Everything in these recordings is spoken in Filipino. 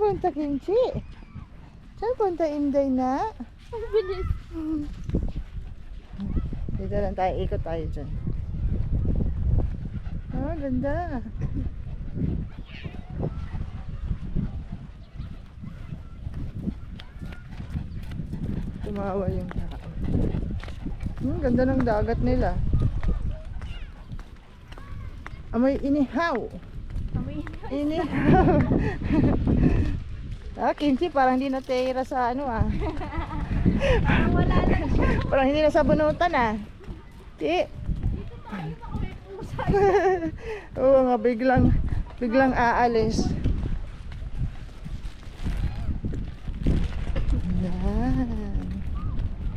punta, Kimchi? Saan punta, Inday na? Ang bilis. Dito lang tayo, ikot tayo dyan. Oh, ganda. Tumawa yung tao. Ganda ng dagat nila. Amoy inihaw. Amoy. Inihaw. Kimchi, parang hindi natira sa ano ah. Parang wala lang siya. Parang hindi na sa bunutan ah. Ti. Oo nga, biglang aalis. Yan.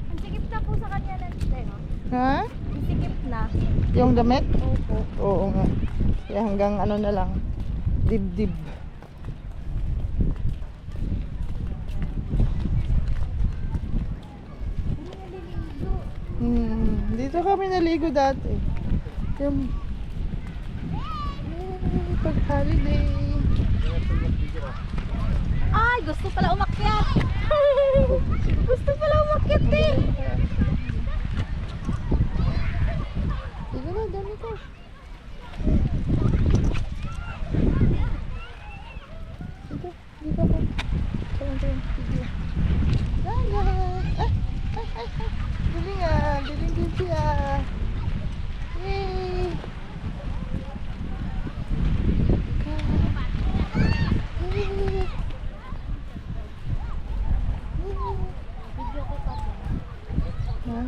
Ang sikip na po sa kanya lang tayo. Ha? Ang sikip na. Yung damit? Opo. Oo nga. Kaya hanggang ano na lang. Dibdib. Dito kami naligo dati. Yung pag holiday. Ay, gusto pala umakyat. Gusto pala umakyat eh. Dito na, dami ko. Dito ko. Parang video. Dagat! Galing ah! Galing din siya! Yay! Video ko pa po. Ha?